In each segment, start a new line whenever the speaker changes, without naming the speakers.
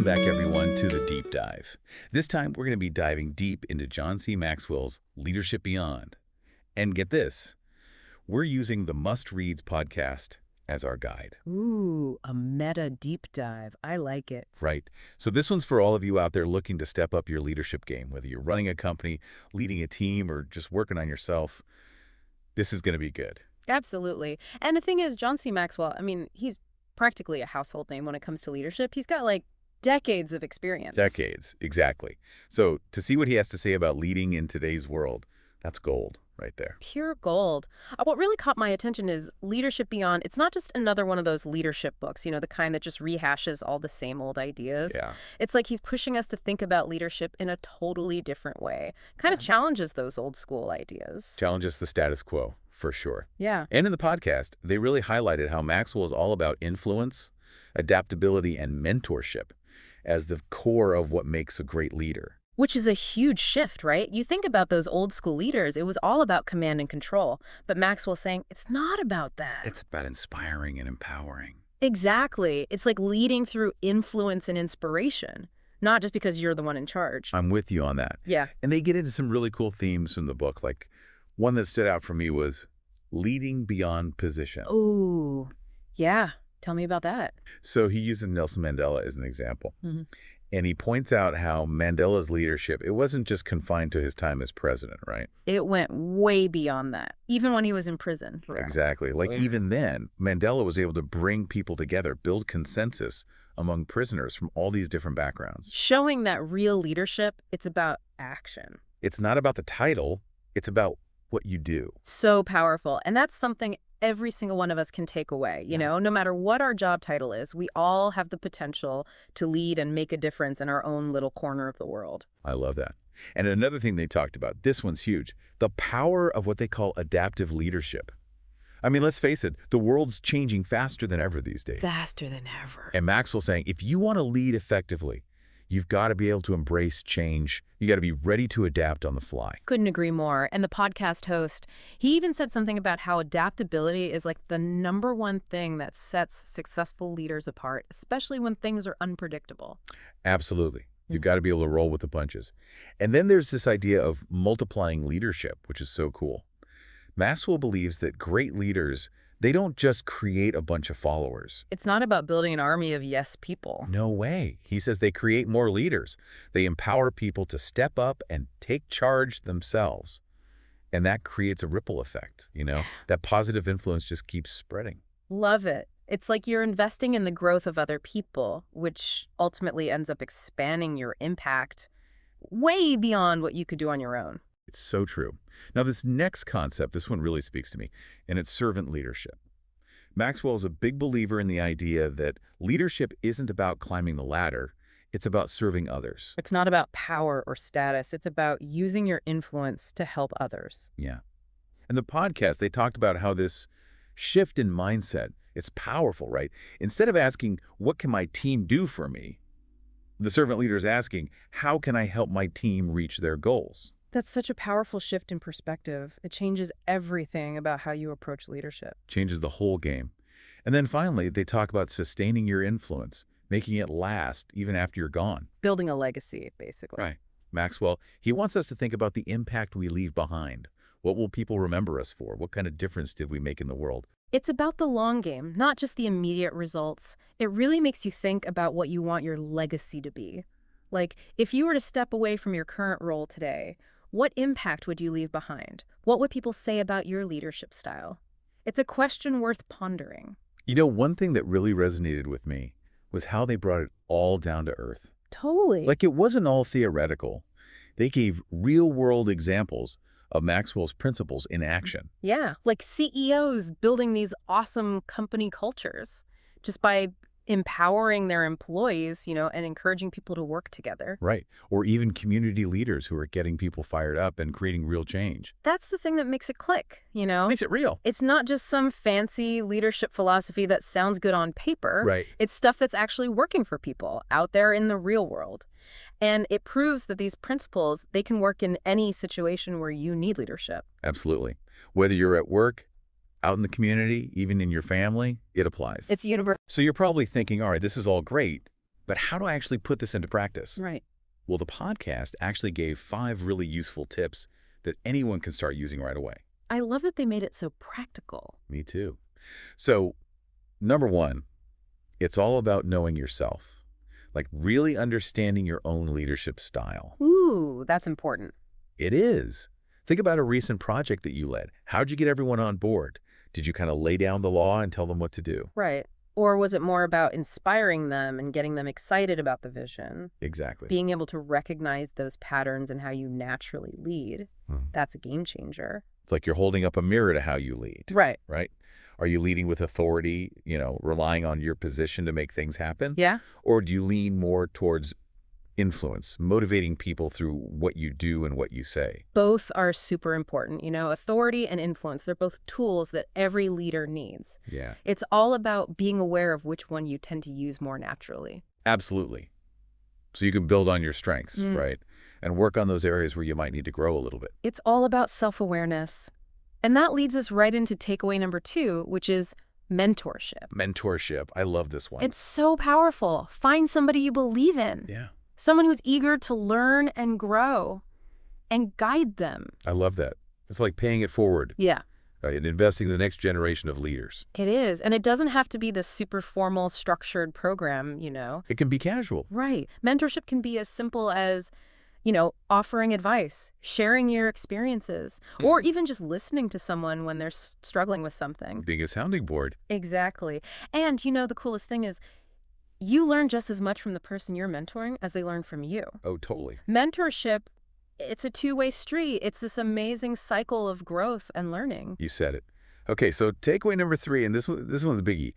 back, everyone, to the Deep Dive. This time, we're going to be diving deep into John C. Maxwell's Leadership Beyond. And get this, we're using the Must Reads podcast as our guide.
Ooh, a meta deep dive. I like it.
Right. So this one's for all of you out there looking to step up your leadership game, whether you're running a company, leading a team, or just working on yourself. This is going to be good.
Absolutely. And the thing is, John C. Maxwell, he's practically a household name when it comes to leadership. He's got like decades of experience.
Decades, exactly. So to see what he has to say about leading in today's world, that's gold right there.
Pure gold. What really caught my attention is Leadership Beyond. It's not just another one of those leadership books, the kind that just rehashes all the same old ideas.
Yeah.
It's like he's pushing us to think about leadership in a totally different way. Kind of challenges those old school ideas.
Challenges the status quo, for sure.
Yeah.
And in the podcast, they really highlighted how Maxwell is all about influence, adaptability, and mentorship as the core of what makes a great leader.
Which is a huge shift, right? You think about those old school leaders, it was all about command and control. But Maxwell's saying it's not about that.
It's about inspiring and empowering.
Exactly. It's like leading through influence and inspiration, not just because you're the one in charge.
I'm with you on that.
Yeah.
And they get into some really cool themes from the book. Like one that stood out for me was leading beyond position.
Ooh, yeah. Tell me about that.
So he uses Nelson Mandela as an example.
Mm-hmm.
And he points out how Mandela's leadership, it wasn't just confined to his time as president, right?
It went way beyond that, even when he was in prison.
Exactly. Like even then, Mandela was able to bring people together, build consensus among prisoners from all these different backgrounds.
Showing that real leadership, it's about action.
It's not about the title, it's about what you do.
So powerful. And that's something every single one of us can take away. No matter what our job title is, we all have the potential to lead and make a difference in our own little corner of the world.
I love that. And another thing they talked about, this one's huge, the power of what they call adaptive leadership. Let's face it, the world's changing faster than ever these days.
Faster than ever.
And Maxwell's saying, if you want to lead effectively, you've got to be able to embrace change. You got to be ready to adapt on the fly.
Couldn't agree more. And the podcast host, he even said something about how adaptability is like the #1 thing that sets successful leaders apart, especially when things are unpredictable.
Absolutely. You've got to be able to roll with the punches. And then there's this idea of multiplying leadership, which is so cool. Maxwell believes that great leaders, they don't just create a bunch of followers.
It's not about building an army of yes people.
No way. He says they create more leaders. They empower people to step up and take charge themselves. And that creates a ripple effect, That positive influence just keeps spreading.
Love it. It's like you're investing in the growth of other people, which ultimately ends up expanding your impact way beyond what you could do on your own.
It's so true. Now, this next concept, this one really speaks to me, and it's servant leadership. Maxwell is a big believer in the idea that leadership isn't about climbing the ladder, it's about serving others.
It's not about power or status. It's about using your influence to help others.
Yeah. In the podcast, they talked about how this shift in mindset, it's powerful, right? Instead of asking, what can my team do for me? The servant leader is asking, how can I help my team reach their goals?
That's such a powerful shift in perspective. It changes everything about how you approach leadership.
Changes the whole game. And then finally, they talk about sustaining your influence, making it last even after you're gone.
Building a legacy, basically.
Right. Maxwell, he wants us to think about the impact we leave behind. What will people remember us for? What kind of difference did we make in the world?
It's about the long game, not just the immediate results. It really makes you think about what you want your legacy to be. Like, if you were to step away from your current role today, what impact would you leave behind? What would people say about your leadership style? It's a question worth pondering.
One thing that really resonated with me was how they brought it all down to earth.
Totally.
Like it wasn't all theoretical. They gave real-world examples of Maxwell's principles in action.
Yeah, like CEOs building these awesome company cultures just by empowering their employees, and encouraging people to work together.
Right. Or even community leaders who are getting people fired up and creating real change.
That's the thing that makes it click,
Makes it real.
It's not just some fancy leadership philosophy that sounds good on paper.
Right.
It's stuff that's actually working for people out there in the real world. And it proves that these principles, they can work in any situation where you need leadership.
Absolutely. Whether you're at work, out in the community, even in your family, it applies.
It's universal.
So you're probably thinking, all right, this is all great, But how do I actually put this into practice?
Right.
Well, the podcast actually gave 5 really useful tips that anyone can start using right away.
I love that they made it so practical.
Me too. So, number 1, it's all about knowing yourself. Like really understanding your own leadership style.
Ooh, that's important.
It is. Think about a recent project that you led. How'd you get everyone on board? Did you kind of lay down the law and tell them what to do?
Right. Or was it more about inspiring them and getting them excited about the vision?
Exactly.
Being able to recognize those patterns and how you naturally lead, that's a game changer.
It's like you're holding up a mirror to how you lead.
Right.
Right? Are you leading with authority, relying on your position to make things happen?
Yeah.
Or do you lean more towards influence, motivating people through what you do and what you say?
Both are super important. Authority and influence, they're both tools that every leader needs.
Yeah.
It's all about being aware of which one you tend to use more naturally.
Absolutely. So you can build on your strengths, right? And work on those areas where you might need to grow a little bit.
It's all about self-awareness. And that leads us right into takeaway number 2, which is mentorship.
Mentorship. I love this one.
It's so powerful. Find somebody you believe in.
Yeah.
Someone who's eager to learn and grow and guide them.
I love that. It's like paying it forward.
Yeah.
And investing in the next generation of leaders.
It is. And it doesn't have to be this super formal, structured program,
It can be casual.
Right. Mentorship can be as simple as, offering advice, sharing your experiences, or even just listening to someone when they're struggling with something.
Being a sounding board.
Exactly. And, the coolest thing is you learn just as much from the person you're mentoring as they learn from you.
Oh, totally.
Mentorship, it's a two-way street. It's this amazing cycle of growth and learning.
You said it. Okay, so takeaway number 3, and this one's a biggie.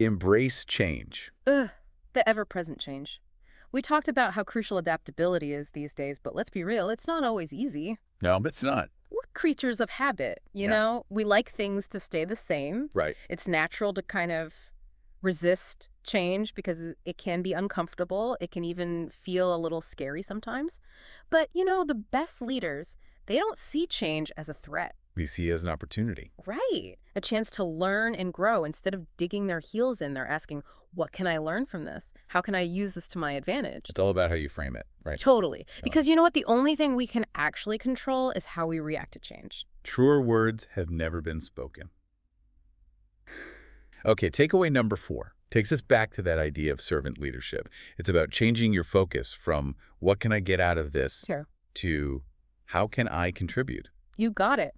Embrace change.
Ugh, the ever-present change. We talked about how crucial adaptability is these days, but let's be real, it's not always easy.
No, but it's not.
We're creatures of habit, you know? We like things to stay the same.
Right.
It's natural to kind of resist change because it can be uncomfortable. It can even feel a little scary sometimes. But, the best leaders, they don't see change as a threat.
We see it as an opportunity.
Right. A chance to learn and grow. Instead of digging their heels in, they're asking, what can I learn from this? How can I use this to my advantage?
It's all about how you frame it, right?
Totally. Because you know what? The only thing we can actually control is how we react to change.
Truer words have never been spoken. Okay, takeaway number 4 takes us back to that idea of servant leadership. It's about changing your focus from what can I get out of this to how can I contribute?
You got it.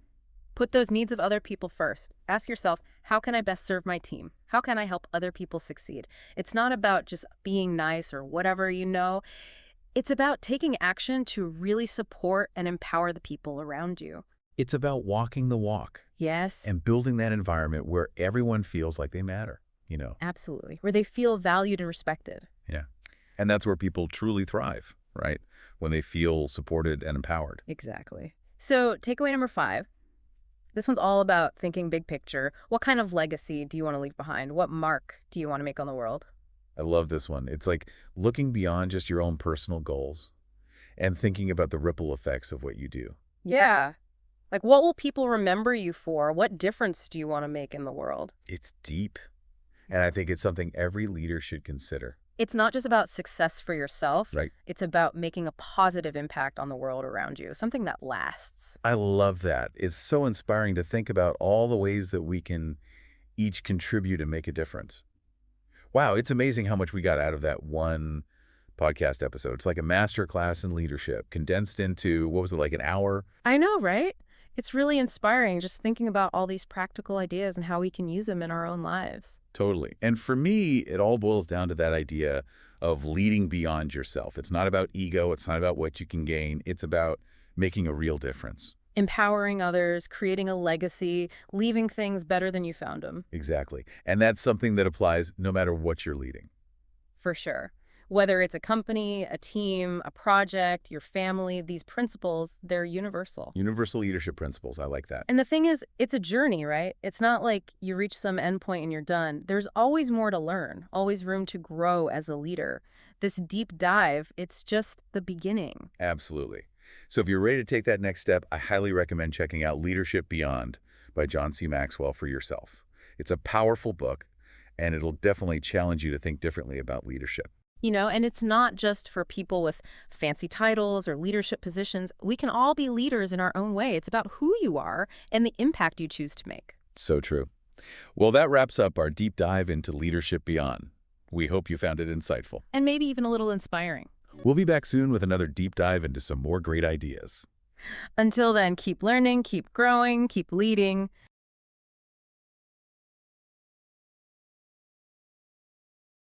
Put those needs of other people first. Ask yourself, how can I best serve my team? How can I help other people succeed? It's not about just being nice or whatever, It's about taking action to really support and empower the people around you.
It's about walking the walk.
Yes.
And building that environment where everyone feels like they matter,
Absolutely. Where they feel valued and respected.
Yeah. And that's where people truly thrive, right? When they feel supported and empowered.
Exactly. So takeaway number 5. This one's all about thinking big picture. What kind of legacy do you want to leave behind? What mark do you want to make on the world?
I love this one. It's like looking beyond just your own personal goals and thinking about the ripple effects of what you do.
Yeah. Like, what will people remember you for? What difference do you want to make in the world?
It's deep. And I think it's something every leader should consider.
It's not just about success for yourself.
Right.
It's about making a positive impact on the world around you, something that lasts.
I love that. It's so inspiring to think about all the ways that we can each contribute and make a difference. Wow, it's amazing how much we got out of that one podcast episode. It's like a master class in leadership condensed into, what was it, like an hour?
I know, right? It's really inspiring just thinking about all these practical ideas and how we can use them in our own lives.
Totally. And for me, it all boils down to that idea of leading beyond yourself. It's not about ego. It's not about what you can gain. It's about making a real difference.
Empowering others, creating a legacy, leaving things better than you found them.
Exactly. And that's something that applies no matter what you're leading.
For sure. Whether it's a company, a team, a project, your family, these principles, they're universal.
Universal leadership principles. I like that.
And the thing is, it's a journey, right? It's not like you reach some endpoint and you're done. There's always more to learn, always room to grow as a leader. This deep dive, it's just the beginning.
Absolutely. So if you're ready to take that next step, I highly recommend checking out Leadership Beyond by John C. Maxwell for yourself. It's a powerful book, and it'll definitely challenge you to think differently about leadership.
And it's not just for people with fancy titles or leadership positions. We can all be leaders in our own way. It's about who you are and the impact you choose to make.
So true. Well, that wraps up our deep dive into Leadership Beyond. We hope you found it insightful.
And maybe even a little inspiring.
We'll be back soon with another deep dive into some more great ideas.
Until then, keep learning, keep growing, keep leading,